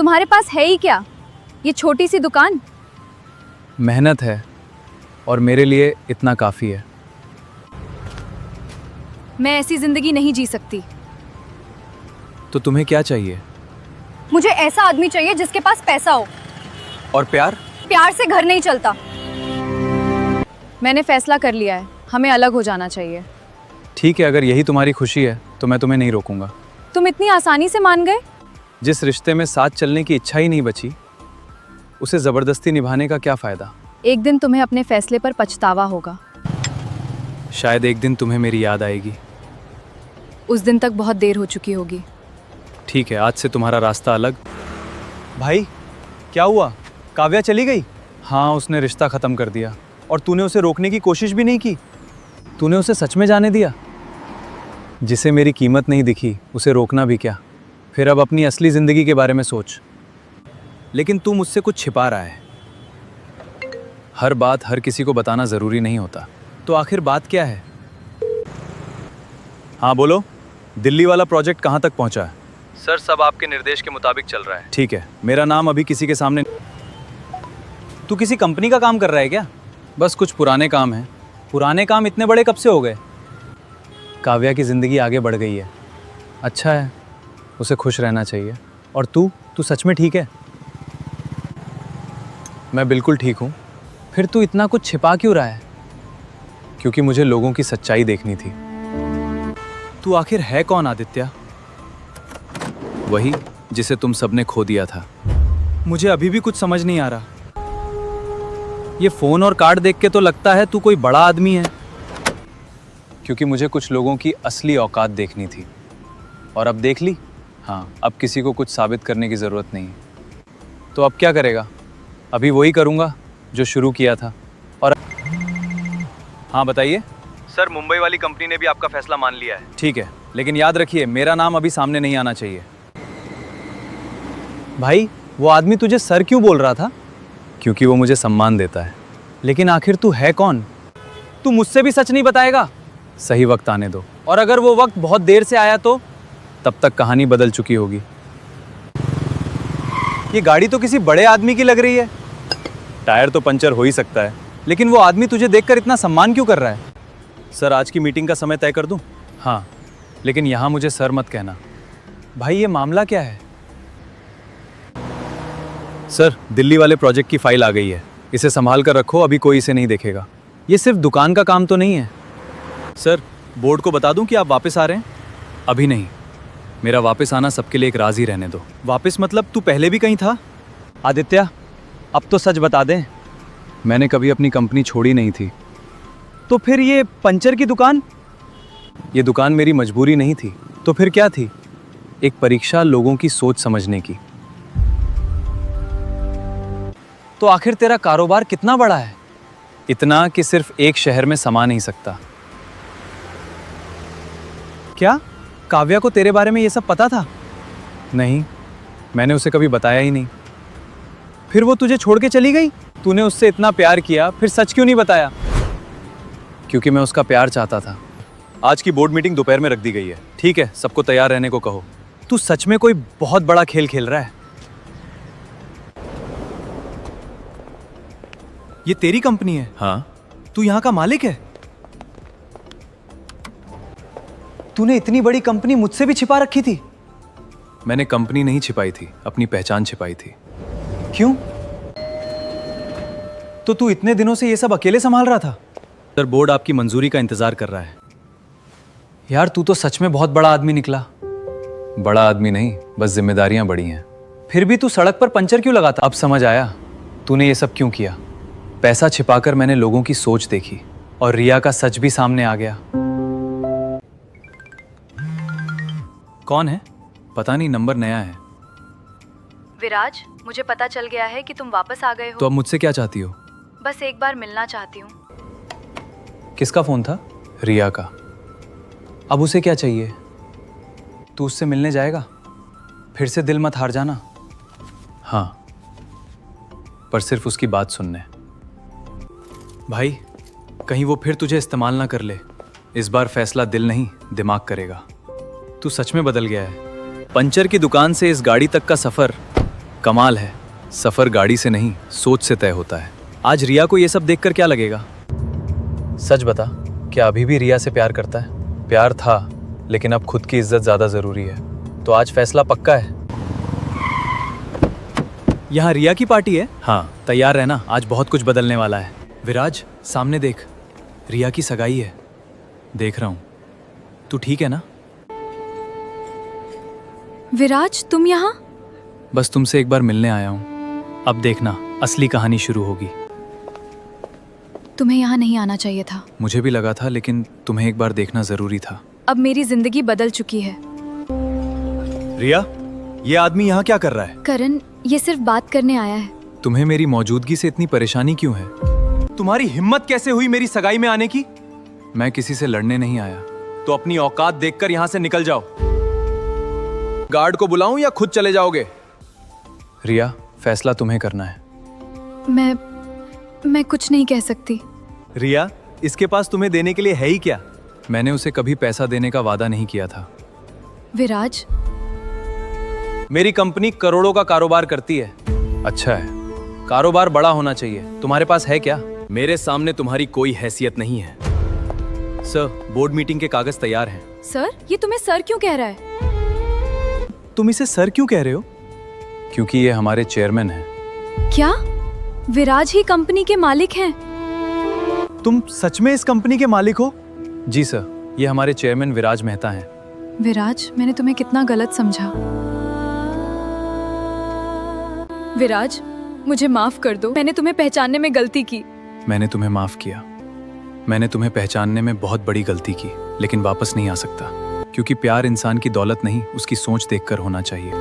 तुम्हारे पास है ही क्या, ये छोटी सी दुकान? मेहनत है और मेरे लिए इतना काफ़ी है। मैं ऐसी जिंदगी नहीं जी सकती। तो तुम्हें क्या चाहिए? मुझे ऐसा आदमी चाहिए जिसके पास पैसा हो। और प्यार? प्यार से घर नहीं चलता। मैंने फैसला कर लिया है, हमें अलग हो जाना चाहिए। ठीक है, अगर यही तुम्हारी खुशी है तो मैं तुम्हें नहीं रोकूंगा। तुम इतनी आसानी से मान गए? जिस रिश्ते में साथ चलने की इच्छा ही नहीं बची, उसे ज़बरदस्ती निभाने का क्या फ़ायदा? एक दिन तुम्हें अपने फैसले पर पछतावा होगा। शायद एक दिन तुम्हें मेरी याद आएगी। उस दिन तक बहुत देर हो चुकी होगी। ठीक है, आज से तुम्हारा रास्ता अलग। भाई, क्या हुआ? काव्या चली गई? हाँ, उसने रिश्ता ख़त्म कर दिया। और तूने उसे रोकने की कोशिश भी नहीं की। तूने उसे सच में जाने दिया। जिसे मेरी कीमत नहीं दिखी, उसे रोकना भी क्या। फिर अब अपनी असली ज़िंदगी के बारे में सोच। लेकिन तू मुझसे कुछ छिपा रहा है। हर बात हर किसी को बताना ज़रूरी नहीं होता। तो आखिर बात क्या है? हाँ बोलो, दिल्ली वाला प्रोजेक्ट कहाँ तक पहुँचा है? सर, सब आपके निर्देश के मुताबिक चल रहा है। ठीक है, मेरा नाम अभी किसी के सामने। तू किसी कंपनी का काम कर रहा है क्या? बस कुछ पुराने काम हैं। पुराने काम इतने बड़े कब से हो गए? काव्या की ज़िंदगी आगे बढ़ गई है। अच्छा है, उसे खुश रहना चाहिए। और तू सच में ठीक है? मैं बिल्कुल ठीक हूँ। फिर तू इतना कुछ छिपा क्यों रहा है? क्योंकि मुझे लोगों की सच्चाई देखनी थी। तू आखिर है कौन आदित्य? वही जिसे तुम सबने खो दिया था। मुझे अभी भी कुछ समझ नहीं आ रहा। ये फ़ोन और कार्ड देख के तो लगता है तू कोई बड़ा आदमी है। क्योंकि मुझे कुछ लोगों की असली औकात देखनी थी। और अब देख ली। हाँ, अब किसी को कुछ साबित करने की ज़रूरत नहीं। तो अब क्या करेगा? अभी वही करूँगा जो शुरू किया था। और हाँ बताइए। सर, मुंबई वाली कंपनी ने भी आपका फैसला मान लिया है। ठीक है, लेकिन याद रखिए, मेरा नाम अभी सामने नहीं आना चाहिए। भाई, वो आदमी तुझे सर क्यों बोल रहा था? क्योंकि वो मुझे सम्मान देता है। लेकिन आखिर तू है कौन? तू मुझसे भी सच नहीं बताएगा? सही वक्त आने दो, और अगर वो वक्त बहुत देर से आया तो तब तक कहानी बदल चुकी होगी। ये गाड़ी तो किसी बड़े आदमी की लग रही है। टायर तो पंचर हो ही सकता है, लेकिन वो आदमी तुझे देखकर इतना सम्मान क्यों कर रहा है? सर, आज की मीटिंग का समय तय कर दूं? हाँ, लेकिन यहाँ मुझे सर मत कहना। भाई, ये मामला क्या है? सर, दिल्ली वाले प्रोजेक्ट की फाइल आ गई है। इसे संभाल कर रखो, अभी कोई इसे नहीं देखेगा। ये सिर्फ दुकान का काम तो नहीं है। सर, बोर्ड को बता दूं कि आप वापस आ रहे हैं? अभी नहीं। मेरा वापस आना सबके लिए एक राज ही रहने दो। वापस मतलब तू पहले भी कहीं था? आदित्य, अब तो सच बता दें। मैंने कभी अपनी कंपनी छोड़ी नहीं थी। तो फिर ये पंचर की दुकान? ये दुकान मेरी मजबूरी नहीं थी। तो फिर क्या थी? एक परीक्षा लोगों की सोच समझने की। तो आखिर तेरा कारोबार कितना बड़ा है? इतना कि सिर्फ एक शहर में समा नहीं सकता। क्या काव्या को तेरे बारे में ये सब पता था? नहीं, मैंने उसे कभी बताया ही नहीं। फिर वो तुझे छोड़ के चली गई? तूने उससे इतना प्यार किया, फिर सच क्यों नहीं बताया? क्योंकि मैं उसका प्यार चाहता था। आज की बोर्ड मीटिंग दोपहर में रख दी गई है। ठीक है, सबको तैयार रहने को कहो। तू सच में कोई बहुत बड़ा खेल खेल रहा है। ये तेरी कंपनी है? हाँ। तू यहाँ का मालिक है? तूने इतनी बड़ी कंपनी मुझसे भी छिपा रखी थी? मैंने कंपनी नहीं छिपाई थी, अपनी पहचान छिपाई थी। क्यों? तो तू इतने दिनों से ये सब अकेले संभाल रहा था? सर, बोर्ड आपकी मंजूरी का इंतजार कर रहा है। यार, तू तो सच में बहुत बड़ा आदमी निकला। बड़ा आदमी नहीं, बस जिम्मेदारियां बड़ी हैं। फिर भी तू सड़क पर पंचर क्यों लगाता? अब समझ आया तूने ये सब क्यों किया। पैसा छिपाकर मैंने लोगों की सोच देखी, और रिया का सच भी सामने आ गया। कौन है? पता नहीं, नंबर नया है। विराज, मुझे पता चल गया है कि तुम वापस आ गए हो। तो अब मुझसे क्या चाहती हो? बस एक बार मिलना चाहती हूँ। किसका फोन था? रिया का। अब उसे क्या चाहिए? तू उससे मिलने जाएगा? फिर से दिल मत हार जाना। हाँ, पर सिर्फ उसकी बात सुनने। भाई, कहीं वो फिर तुझे इस्तेमाल ना कर ले। इस बार फैसला दिल नहीं, दिमाग करेगा। तू सच में बदल गया है। पंचर की दुकान से इस गाड़ी तक का सफर कमाल है, सफर गाड़ी से नहीं सोच से तय होता है। आज रिया को ये सब देखकर क्या लगेगा? सच बता, क्या अभी भी रिया से प्यार करता है? प्यार था, लेकिन अब खुद की इज्जत ज्यादा जरूरी है। तो आज फैसला पक्का है। यहाँ रिया की पार्टी है? हाँ, तैयार रहना, आज बहुत कुछ बदलने वाला है। विराज, सामने देख, रिया की सगाई है। देख रहा हूँ, तू ठीक है ना? विराज, तुम यहाँ? बस तुमसे एक बार मिलने आया हूँ। अब देखना, असली कहानी शुरू होगी। तुम्हें यहाँ नहीं आना चाहिए था। मुझे भी लगा था, लेकिन तुम्हें एक बार देखना जरूरी था। अब मेरी जिंदगी बदल चुकी है। रिया, ये आदमी यहाँ क्या कर रहा है? करण, ये सिर्फ बात करने आया है। तुम्हें मेरी मौजूदगी से इतनी परेशानी क्यों है? तुम्हारी हिम्मत कैसे हुई मेरी सगाई में आने की? मैं किसी से लड़ने नहीं आया, तो अपनी औकात देखकर यहाँ से निकल जाओ। गार्ड को बुलाऊं या खुद चले जाओगे? रिया, फैसला तुम्हें करना है। मैं कुछ नहीं कह सकती। रिया, इसके पास तुम्हें देने के लिए है ही क्या? मैंने उसे कभी पैसा देने का वादा नहीं किया था। विराज, मेरी कंपनी करोड़ों का कारोबार करती है। अच्छा है, कारोबार बड़ा होना चाहिए। तुम्हारे पास है क्या? मेरे सामने तुम्हारी कोई हैसियत नहीं है। सर, बोर्ड मीटिंग के कागज तैयार हैं। सर, ये तुम्हें सर क्यों कह रहा है? तुम इसे सर क्यों कह रहे हो? क्योंकि ये हमारे चेयरमैन हैं। क्या? विराज ही कंपनी के मालिक हैं? तुम सच में इस कंपनी के मालिक हो? जी सर, ये हमारे चेयरमैन विराज मेहता हैं। विराज, मैंने तुम्हें कितना गलत समझा। विराज, मुझे माफ कर दो। मैंने तुम्हें पहचानने में गलती की। मैंने तुम्हें माफ किया। मैंने तुम्हें पहचानने में बहुत बड़ी गलती की, लेकिन वापस नहीं आ सकता। क्योंकि प्यार इंसान की दौलत नहीं, उसकी सोच देखकर होना चाहिए।